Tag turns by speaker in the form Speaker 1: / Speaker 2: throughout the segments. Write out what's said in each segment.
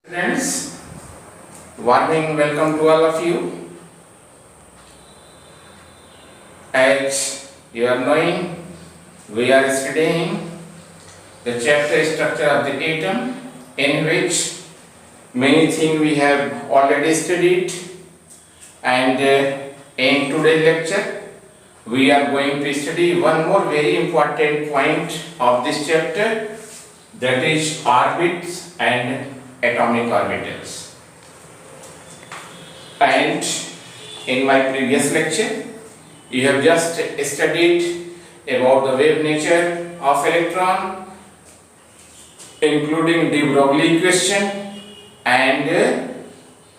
Speaker 1: Friends, warming welcome to all of you. As you are knowing, we are studying the chapter structure of the atom, in which many things we have already studied, and in today's lecture we are going to study one more very important point of this chapter, that is orbits and atomic orbitals. And in my previous lecture you have just studied about the wave nature of electron, including de Broglie equation and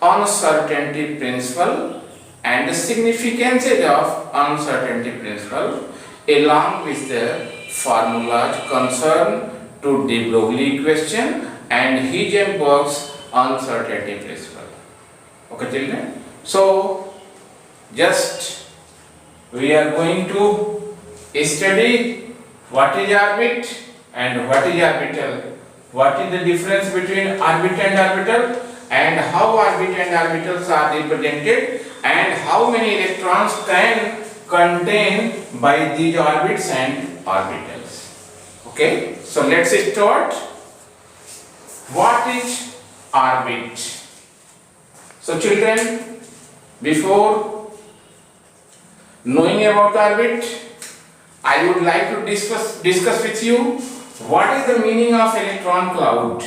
Speaker 1: uncertainty principle and the significance of uncertainty principle along with the formulas concerned to de Broglie equation and Heisenberg's uncertainty principle. Okay, children? So, just we are going to study what is orbit and what is orbital, what is the difference between orbit and orbital, and how orbit and orbitals are represented, and how many electrons can contain by these orbits and orbitals. Okay, so let's start. What is orbit? So children, before knowing about orbit, I would like to discuss with you what is the meaning of electron cloud.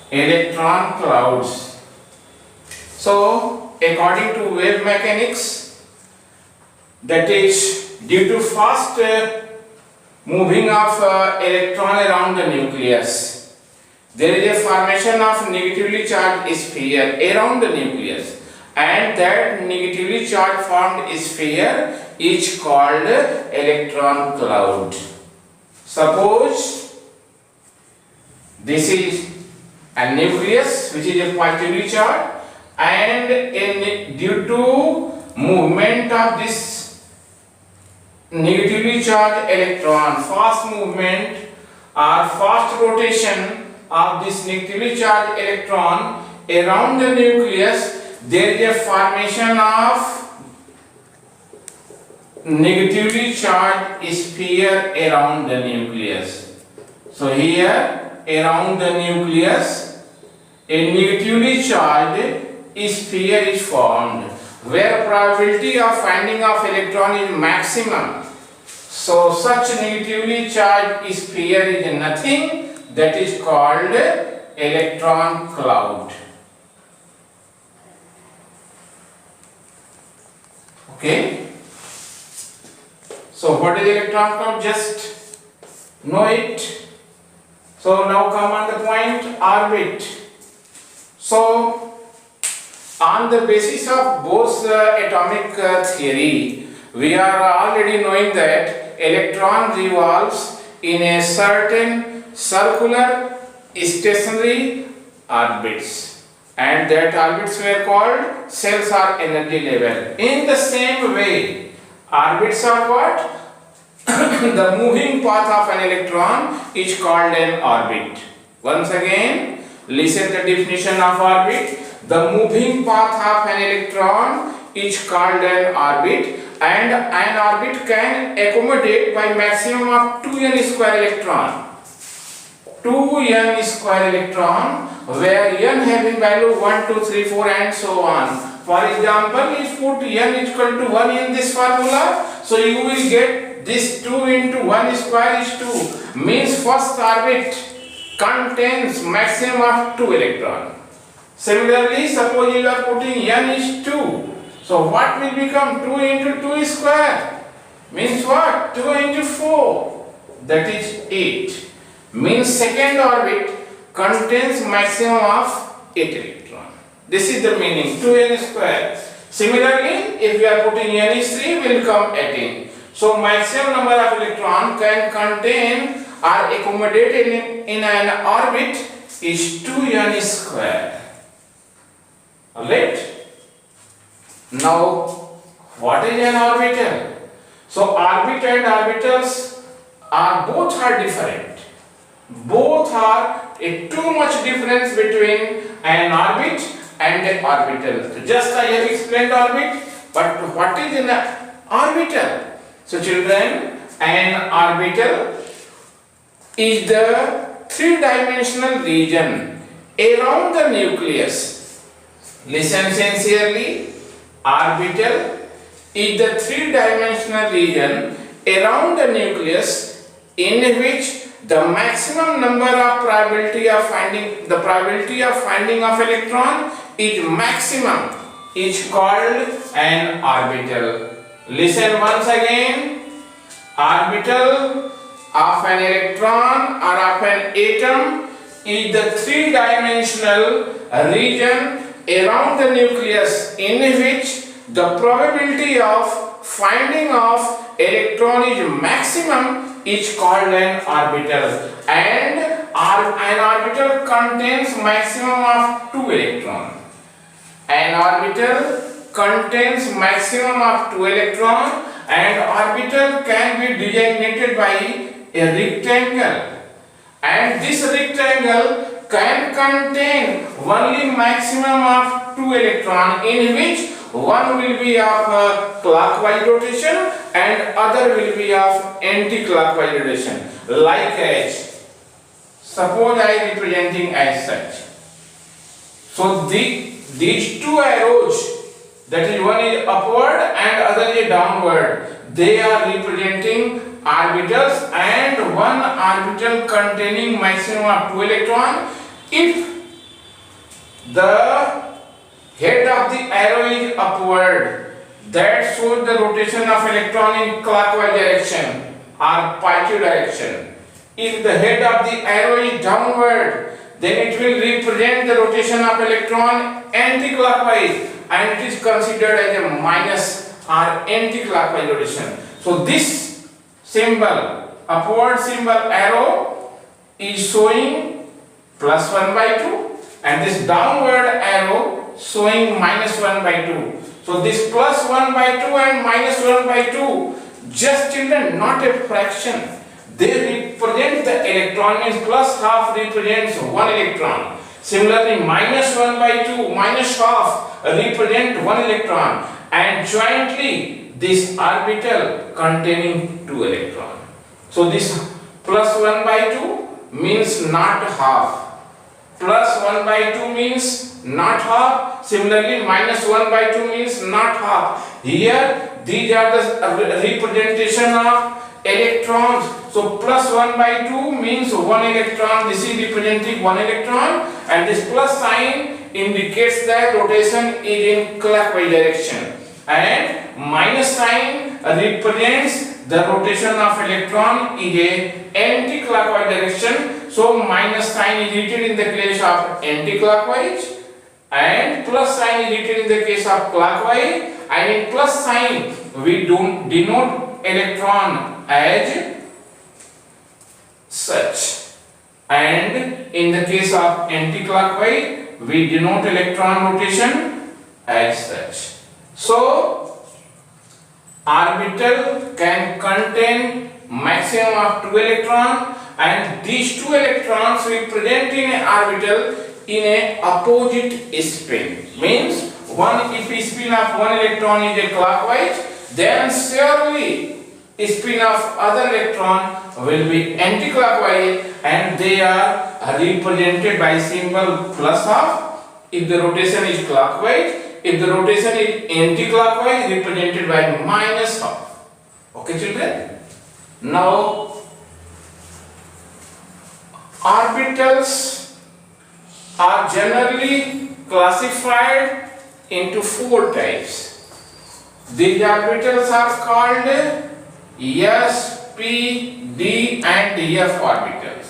Speaker 1: Electron clouds. So according to wave mechanics, that is due to fast moving of electron around the nucleus, there is a formation of negatively charged sphere around the nucleus, and that negatively charged formed sphere is called electron cloud. Suppose this is a nucleus which is a positively charged, and due to movement of this negatively charged electron, fast movement or fast rotation of this negatively charged electron around the nucleus, there is a formation of negatively charged sphere around the nucleus. So here around the nucleus a negatively charged sphere is formed, where probability of finding of electron is maximum. So such negatively charged sphere is nothing, that is called electron cloud. Okay. So what is electron cloud? Just know it. So now come on the point orbit. So on the basis of Bohr's atomic theory, we are already knowing that electron revolves in a certain circular stationary orbits, and that orbits were called cells or energy level. In the same way, orbits are what? The moving path of an electron is called an orbit. Once again, listen the definition of orbit. The moving path of an electron is called an orbit, and an orbit can accommodate by maximum of 2n square electron. 2n square electron, where n having value 1, 2, 3, 4 and so on. For example, if put n equal to 1 in this formula, so you will get this 2 into 1 square is 2, means first orbit contains maximum of 2 electrons. Similarly, suppose you are putting n is 2. So what will become 2 into 2 square? Means what? 2 into 4. That is 8. Means second orbit contains maximum of 8 electrons. This is the meaning, 2n square. Similarly, if we are putting n is 3, will come 18. So maximum number of electrons can contain or accommodate in an orbit is 2n square. Alright? Now, what is an orbital? So orbit and orbitals are both different. Both both are too much difference between an orbit and an orbital. So just I have explained orbit, but what is an orbital? So children, an orbital is the three-dimensional region around the nucleus. Listen sincerely. Orbital is the three-dimensional region around the nucleus in which the maximum number of probability of finding of electron is maximum is called an orbital. Listen once again. Orbital of an electron or of an atom is the three-dimensional region around the nucleus in which the probability of finding of electron is maximum is called an orbital, and an orbital contains maximum of 2 electrons. An orbital contains maximum of 2 electrons, and orbital can be designated by a rectangle, and this rectangle can contain only maximum of 2 electrons, in which one will be of clockwise rotation and other will be of anti-clockwise rotation. Like as, suppose I am representing as such. So these two arrows, that is one is upward and other is downward, they are representing orbitals, and one orbital containing maximum of 2 electrons. If the head of the arrow is upward, that shows the rotation of electron in clockwise direction or positive direction. If the head of the arrow is downward, then it will represent the rotation of electron anti-clockwise, and it is considered as a minus or anti-clockwise rotation. So this symbol, upward symbol arrow, is showing plus 1 by 2, and this downward arrow showing minus 1 by 2. So this plus 1 by 2 and minus 1 by 2, just children, not a fraction. They represent the electron, means plus half represents 1 electron. Similarly, minus 1 by 2, minus half represent 1 electron, and jointly this orbital containing 2 electrons. So this plus 1 by 2 means not half. Plus 1 by 2 means not half. Similarly, minus 1 by 2 means not half. Here, these are the representation of electrons. So plus 1 by 2 means 1 electron. This is representing 1 electron, and this plus sign indicates that rotation is in clockwise direction, and minus sign represents the rotation of electron is a anti-clockwise direction. So minus sign is written in the case of anti-clockwise, and plus sign is written in the case of clockwise, and in plus sign we denote electron as such, and in the case of anti-clockwise we denote electron rotation as such. So orbital can contain maximum of 2 electrons, and these 2 electrons we present in an orbital in a opposite spin. Means if spin of 1 electron is a clockwise, then surely spin of other electron will be anti-clockwise, and they are represented by symbol plus half if the rotation is clockwise. If the rotation is anti-clockwise, represented by minus half. Okay, children? Now, orbitals are generally classified into 4 types. These orbitals are called S, P, D and F orbitals.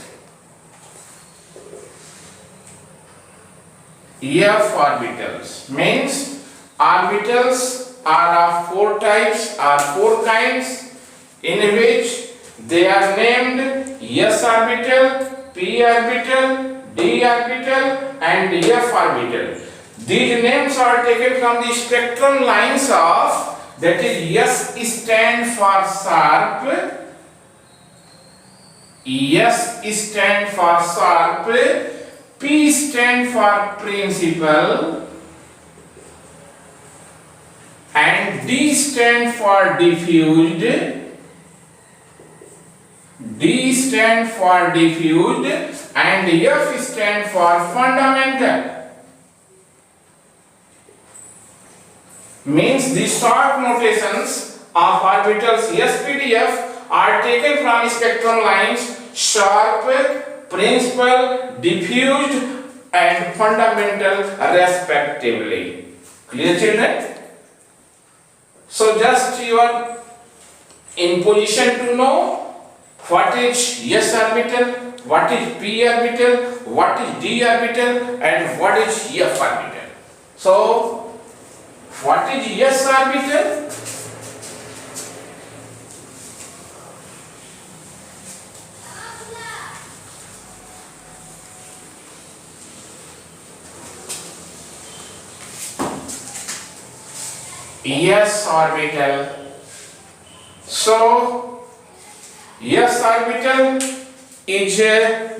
Speaker 1: F orbitals means orbitals are of 4 types or 4 kinds, in which they are named S orbital, P orbital, D orbital and F orbital. These names are taken from the spectrum lines of, that is, S stand for sharp, S stand for sharp, P stand for principal, and D stand for diffused. D stand for diffused and F stand for fundamental. Means the short notations of orbitals SPDF are taken from spectrum lines sharp, principal, diffused and fundamental respectively. Clear, children? So just you are in position to know what is S orbital, what is P orbital, what is D orbital and what is F orbital. So what is S orbital? S orbital. So S orbital is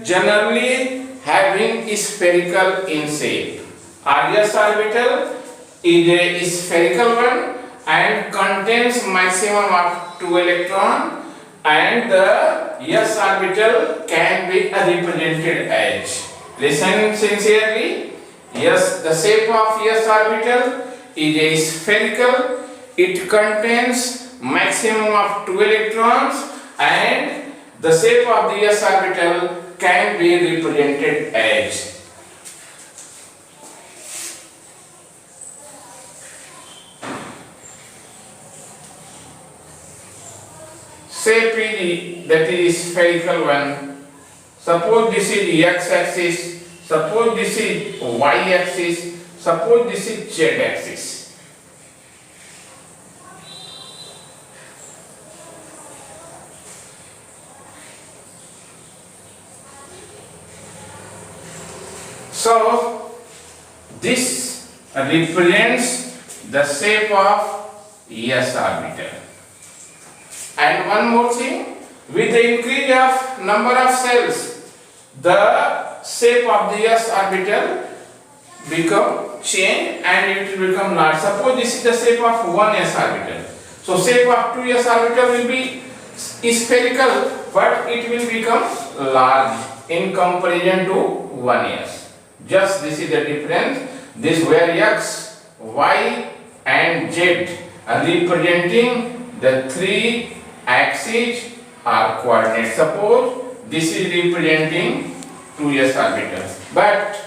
Speaker 1: generally having spherical in shape. S orbital is a spherical one and contains maximum of 2 electrons, and the S orbital can be represented as. Listen sincerely. Yes, the shape of S orbital is a spherical. It contains maximum of 2 electrons and the shape of the S orbital can be represented as. Shape is that is spherical one. Suppose this is x axis, suppose this is y axis, suppose this is z axis. So this represents the shape of S orbital. And one more thing, with the increase of number of cells, the shape of the S orbital become change and it will become large. Suppose this is the shape of one S orbital. So shape of 2s orbital will be spherical, but it will become large in comparison to 1s. Just this is the difference. This where x, y and z are representing the 3 axes or coordinates. Suppose this is representing 2s orbital, but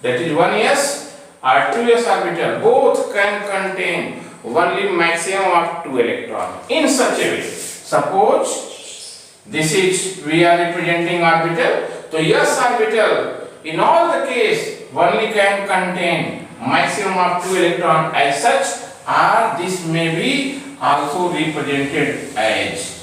Speaker 1: that is 1s or 2s orbital, both can contain only maximum of 2 electrons in such a way. Suppose this is we are representing orbital, so S orbital in all the case only can contain maximum of 2 electrons as such, or this may be also represented as.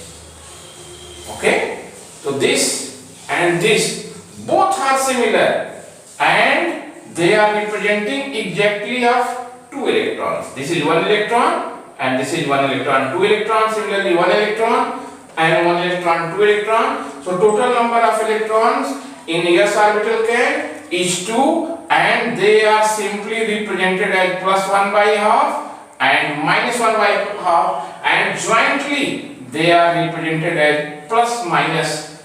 Speaker 1: Okay, so this and this both are similar and they are representing exactly of 2 electrons. This is 1 electron and this is 1 electron. 2 electrons, similarly 1 electron and 1 electron, 2 electron. So total number of electrons in S orbital can is 2 and they are simply represented as plus 1 by half and minus 1 by half, and jointly they are represented as plus minus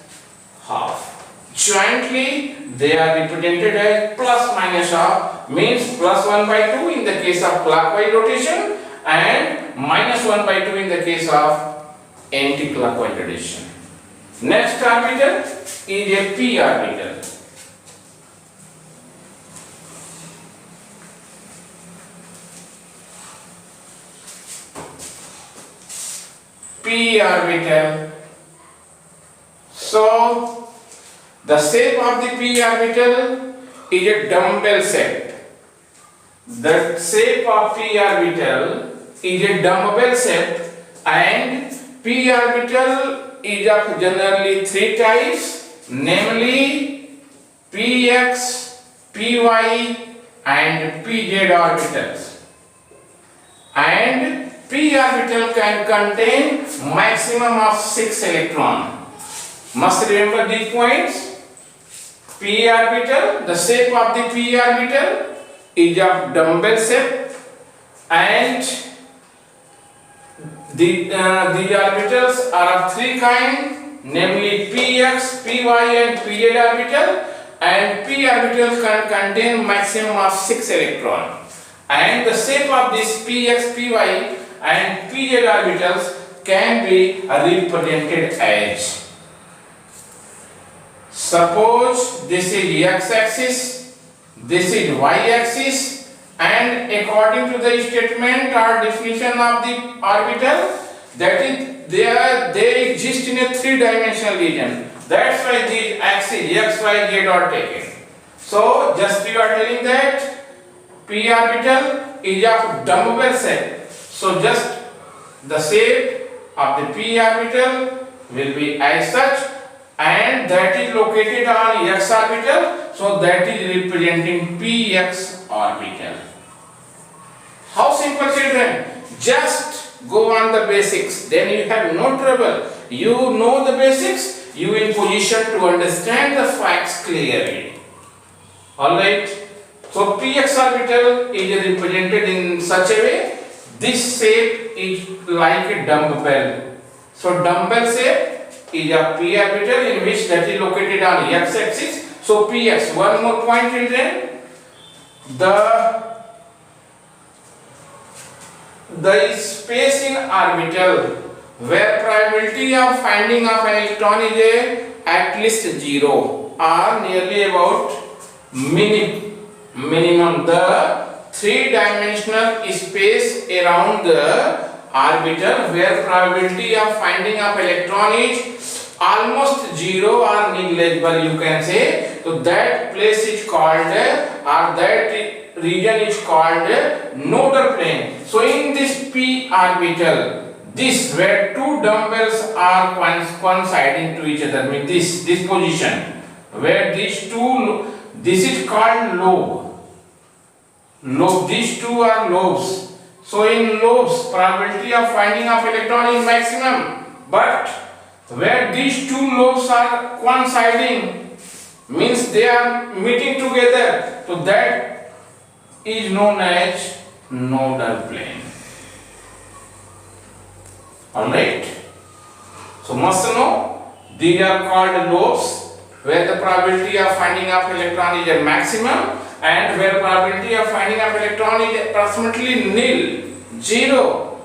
Speaker 1: half. Jointly they are represented as plus minus half, means plus 1 by 2 in the case of clockwise rotation and minus 1 by 2 in the case of anti-clockwise rotation. Next orbital is a p orbital. P orbital. So the shape of the p orbital is a dumbbell shape. The shape of p orbital is a dumbbell shape, and p orbital is of generally 3 types, namely px, py and pz orbitals. And p orbital can contain maximum of 6 electrons. Must remember these points. P orbital, the shape of the P orbital is of dumbbell shape, and these orbitals are of three kinds, namely Px, Py and Pz orbital, and P orbital can contain maximum of 6 electrons, and the shape of these Px, Py and Pz orbitals can be represented as, suppose this is x-axis, this is y-axis, and according to the statement or definition of the orbital, that is they exist in a three-dimensional region. That's why these axes x, y, z are taken. So just you are telling that P orbital is of dumbbell shape. So just the shape of the P orbital will be as such, and that is located on x orbital, so that is representing Px orbital. How simple, children? Just go on the basics, then you have no trouble. You know the basics, you in position to understand the facts clearly. Alright, so Px orbital is represented in such a way, this shape is like a dumbbell. So dumbbell shape is a P orbital in which that is located on x-axis. So Px, one more point, children, the space in orbital where probability of finding of an electron is at least 0 or nearly about minimum. The three-dimensional space around the orbital where probability of finding of electron is almost 0 or negligible, you can say. So that place is called, or that region is called nodal plane. So in this P orbital, this where two dumbbells are coinciding to each other, means this position where these two, this is called lobe. These two are lobes. So in lobes, probability of finding of electron is maximum, but where these two lobes are coinciding, means they are meeting together, so that is known as nodal plane. Alright, so must know these are called lobes where the probability of finding of electron is a maximum, and where probability of finding of electron is approximately nil, 0,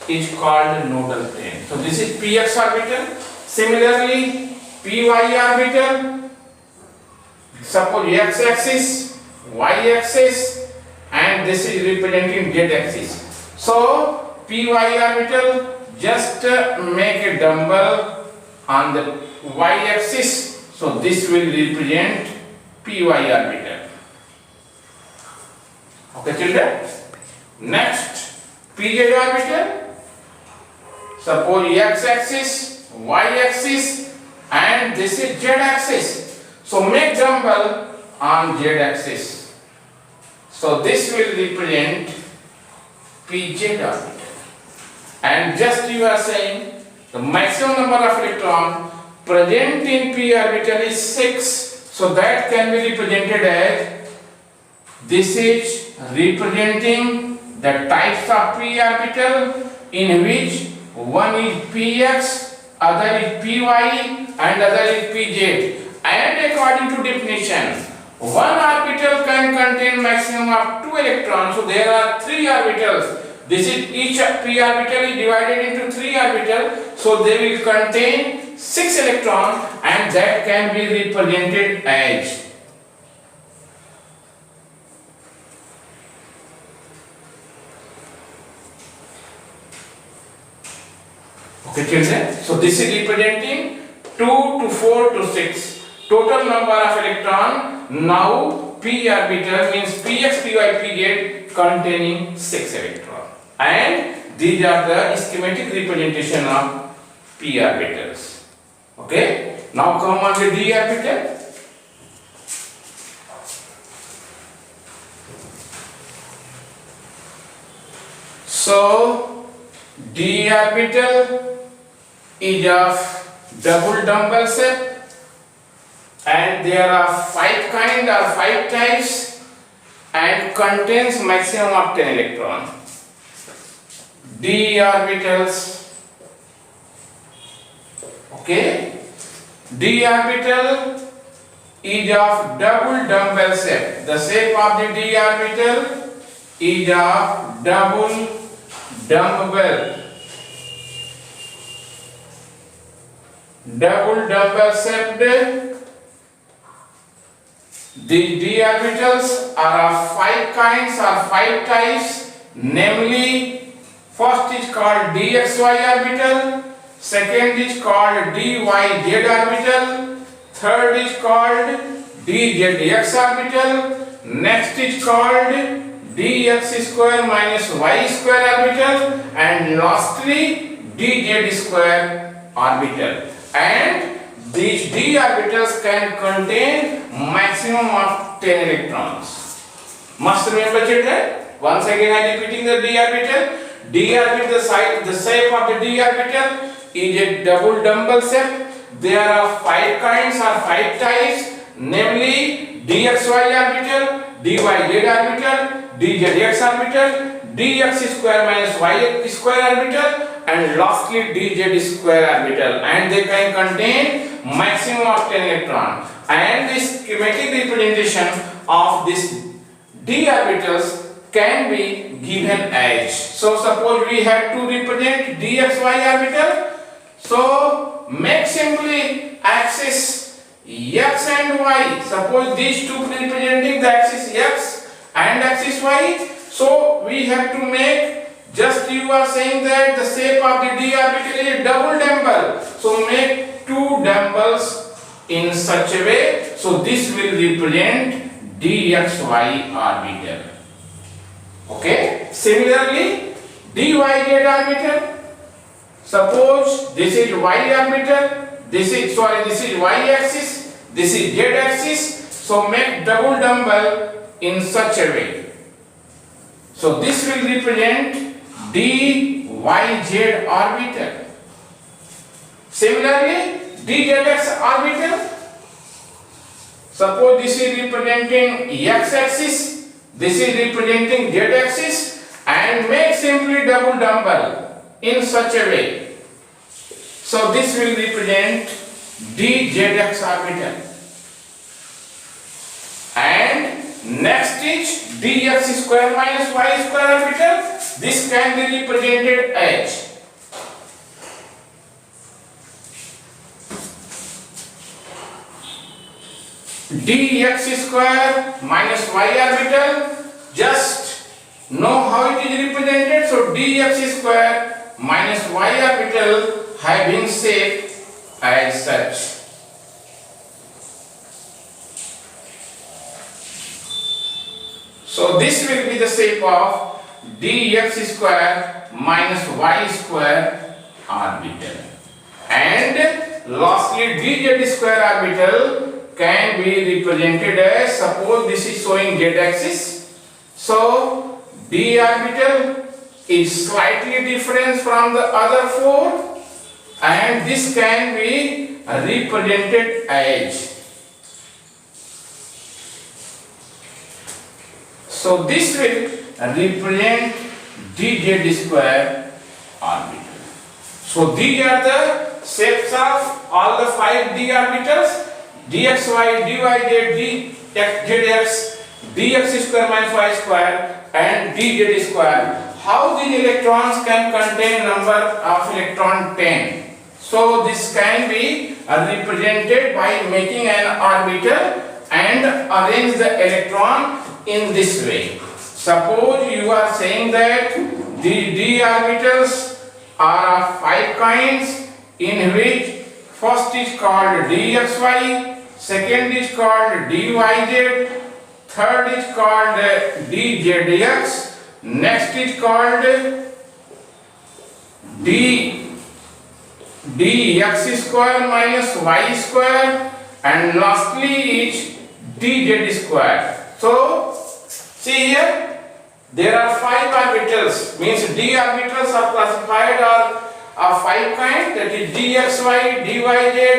Speaker 1: is called nodal plane. So this is Px orbital. Similarly, Py orbital, suppose x-axis, y-axis, and this is representing z-axis. So Py orbital, just make a dumbbell on the y-axis, so this will represent Py orbital. Okay, children? Next, Pz orbital, suppose x-axis, y-axis, and this is z-axis. So make dumbbell on z-axis. So this will represent Pz orbital. And just you are saying the maximum number of electrons present in P orbital is 6. So that can be represented as, this is representing the types of P orbital in which one is Px, other is Py, and other is Pz. And according to definition, one orbital can contain maximum of 2 electrons. So there are 3 orbitals. This is, each P orbital is divided into 3 orbitals. So they will contain 6 electrons, and that can be represented as, okay, children? So this is representing 2 to 4 to 6. Total number of electron. Now P orbital means Px, Py, Pz containing 6 electrons. And these are the schematic representation of P orbitals. Okay? Now come on to D orbital. So D orbital is of double dumbbell shape, and there are 5 kind or 5 types and contains maximum of 10 electron. D orbitals. Okay, D orbital is of double dumbbell shape. The shape of the D orbital is of double shaped. The d orbitals are of 5 kinds or 5 types, namely, first is called dxy orbital, second is called dyz orbital, third is called dzx orbital, next is called dx square minus y square orbital, and lastly dz square orbital. And these d orbitals can contain maximum of 10 electrons. Must remember, children. Once again I am repeating the d orbital. D orbital, the shape of the d orbital is a double dumbbell shape. There are 5 kinds or 5 types, namely dxy orbital, dyz orbital, dzx orbital, dx square minus y square orbital, and lastly dz square orbital, and they can contain maximum of 10 electron. And this schematic representation of this d orbitals can be given as. So suppose we have to represent dxy orbital. So make simply axis x and y. Suppose these two representing the axis x and axis y. So we have to make, just you are saying that the shape of the d orbital is a double dumbbell. So make 2 dumbbells in such a way. So this will represent dxy orbital. Okay. Similarly, dyz orbital. Suppose this is y orbital. This is y axis. This is z axis. So make double dumbbell in such a way. So this will represent dyz orbital. Similarly, dzx orbital. Suppose this is representing x axis, this is representing z axis, and make simply double dumbbell in such a way. So this will represent dzx orbital. And next is dx square minus y square orbital. This can be represented as dx square minus y orbital. Just know how it is represented. So dx square minus y orbital having shape as such. So this will be the shape of dx square minus y square orbital. And lastly, dz square orbital can be represented as, suppose this is showing z axis. So d orbital is slightly different from the other 4, and this can be represented as. So this will represent dz square orbital. So these are the shapes of all the 5 d orbitals: dxy, dyz, dxzx, dx square minus y square, and dz square. How these electrons can contain number of electron 10? So this can be represented by making an orbital and arrange the electron in this way. Suppose you are saying that the d orbitals are of 5 kinds, in which first is called dxy, second is called dyz, third is called dzx, next is called dx square minus y square, and lastly is dz square. So see here, there are 5 orbitals, means d orbitals are classified or of 5 kind, that is dxy, dyz,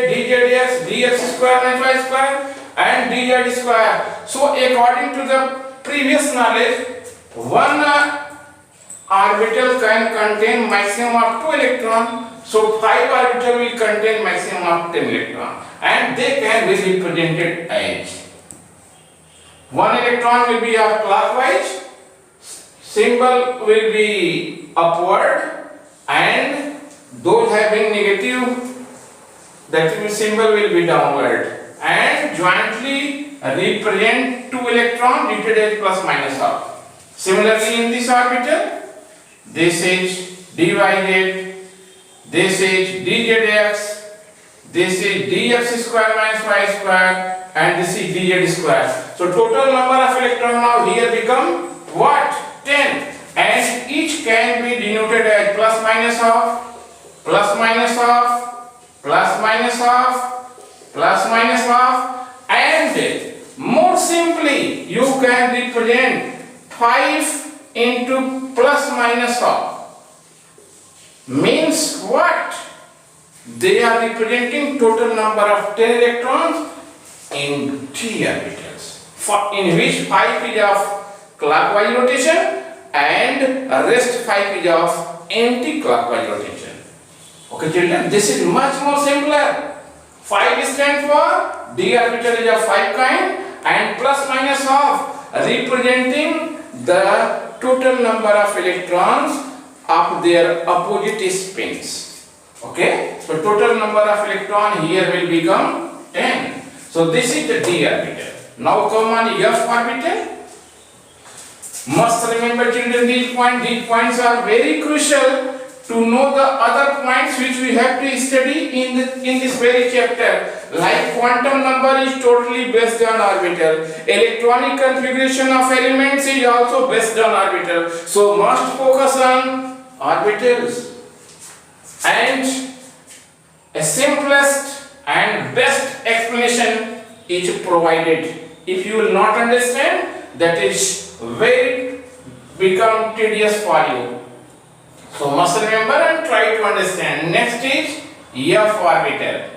Speaker 1: dzx, dx square minus y square and dz square. So according to the previous knowledge, one orbital can contain maximum of 2 electrons, so 5 orbital will contain maximum of 10 electrons, and they can be represented as, one electron will be of clockwise, symbol will be upward, and those having negative, that symbol will be downward, and jointly represent 2 electrons denoted as plus minus of. Similarly, in this orbital, this is dyz, this is dzx, this is dx square minus y square, and this is dz square. So total number of electrons now here become what? 10. And each can be denoted as plus minus of, plus minus of, plus minus of, plus minus of, and more simply you can represent 5 into plus minus of. Means what? They are representing total number of 10 electrons in 3 orbitals, in which 5 is of clockwise rotation and rest 5 is of anti-clockwise rotation. Okay children, this is much more simpler. 5 stands for d orbital is of 5 kind, and plus minus of representing the total number of electrons of their opposite spins. Okay, so total number of electron here will become 10. So this is the d orbital. Now come on f orbital. Must remember children, these points are very crucial to know the other points which we have to study in this very chapter. Like quantum number is totally based on orbital. Electronic configuration of elements is also based on orbital. So must focus on orbitals. And a simplest and best explanation is provided. If you will not understand, that is very become tedious for you. So must remember and try to understand. Next is F orbital.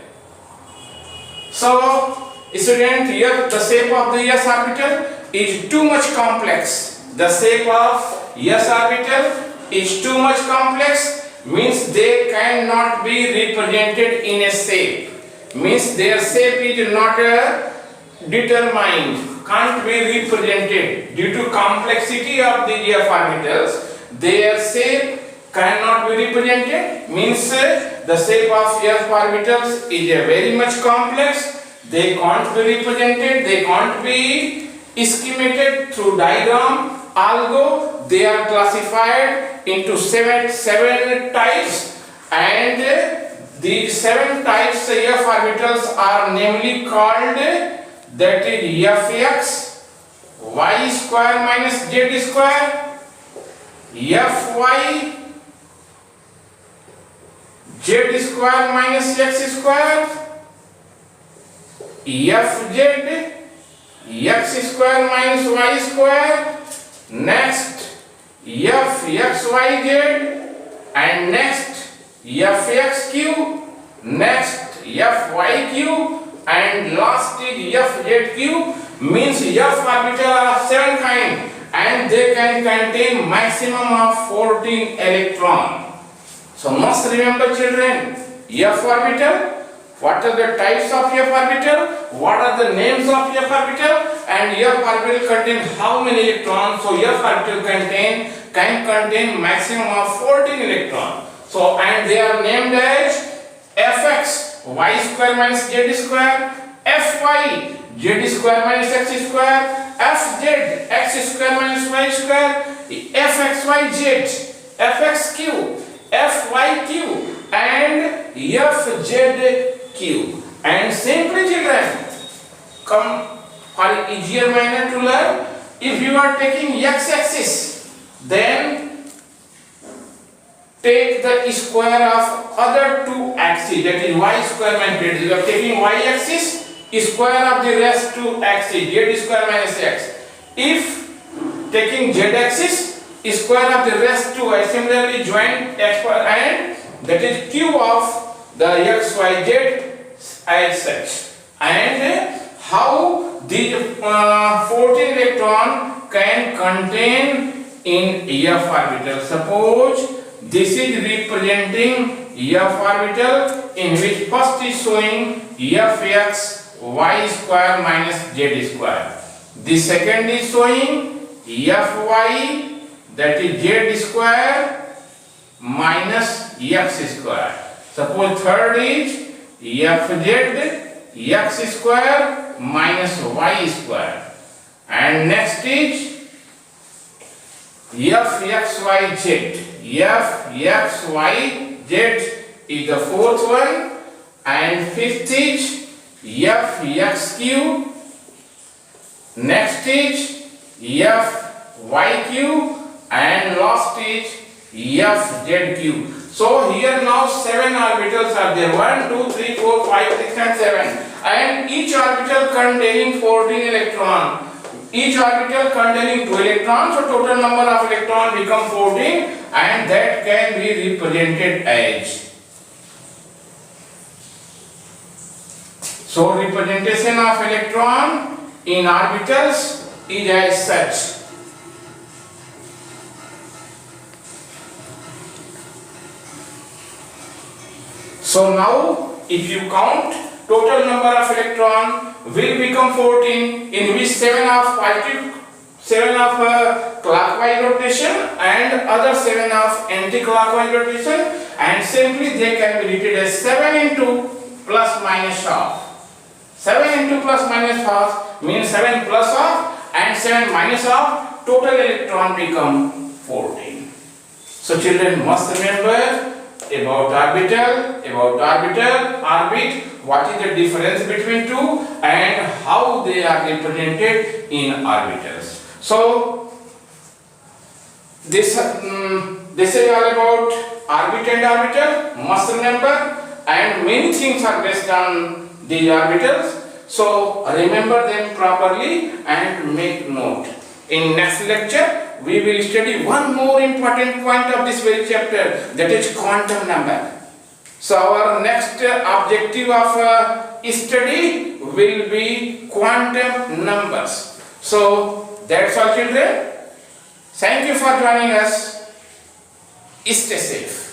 Speaker 1: So student, F, the shape of the S orbital is too much complex. The shape of S orbital is too much complex, means they cannot be represented in a shape. Means their shape is not determined, can't be represented due to complexity of the F orbitals. Their shape cannot be represented, means the shape of F orbitals is a very much complex. They can't be represented, they can't be schemated through diagram, although they are classified into seven types, and these 7 types of F orbitals are namely called, that is Fx, y square minus z square, Fy, z square minus x square, Fz, x square minus y square, next Fxyz, and next Fxq, next Fyq, and last is Fzq. Means F orbital are of 7 kind, and they can contain maximum of 14 electrons. So must remember children, F orbital, what are the types of F orbital, what are the names of F orbital, and F orbital contain how many electrons. So F orbital can contain maximum of 14 electrons. So and they are named as Fx, y square minus z square, Fy, z square minus x square, Fz, x square minus y square, Fxyz, Fxq, Fyq, and Fzq. And simply children, come for easier manner to learn, if you are taking x-axis, then take the square of other 2 axes, that is y square minus z. You are taking y-axis, square of the rest 2 axes, z square minus x. If taking z-axis, square of the rest 2, I similarly join x square and that is q of the xyz as such, and how the 14 electron can contain in f orbital. Suppose this is representing f orbital in which first is showing fx y square minus z square. The second is showing fy, that is z square minus x square. Suppose third is fz x square minus y square, and next is fxyz. fxyz is the fourth one, and fifth is fxq. Next is fyq, and last is fzq. So here now 7 orbitals are there, 1, 2, 3, 4, 5, 6 and 7, and each orbital containing 14 electrons. Each orbital containing 2 electrons, so total number of electrons become 14, and that can be represented as. So representation of electron in orbitals is as such. So now if you count, total number of electron will become 14, in which 7 of clockwise rotation and other 7 of anti-clockwise rotation, and simply they can be written as 7 into plus minus half. 7 into plus minus half means 7 plus half and 7 minus half, total electron become 14. So children must remember about orbital, orbit, what is the difference between two and how they are represented in orbitals. So this is all about orbit and orbital, must remember, and many things are based on these orbitals. So remember them properly and make note. In next lecture we will study one more important point of this very chapter, that is quantum number. So our next objective of study will be quantum numbers. So that's all children. Thank you for joining us. Stay safe.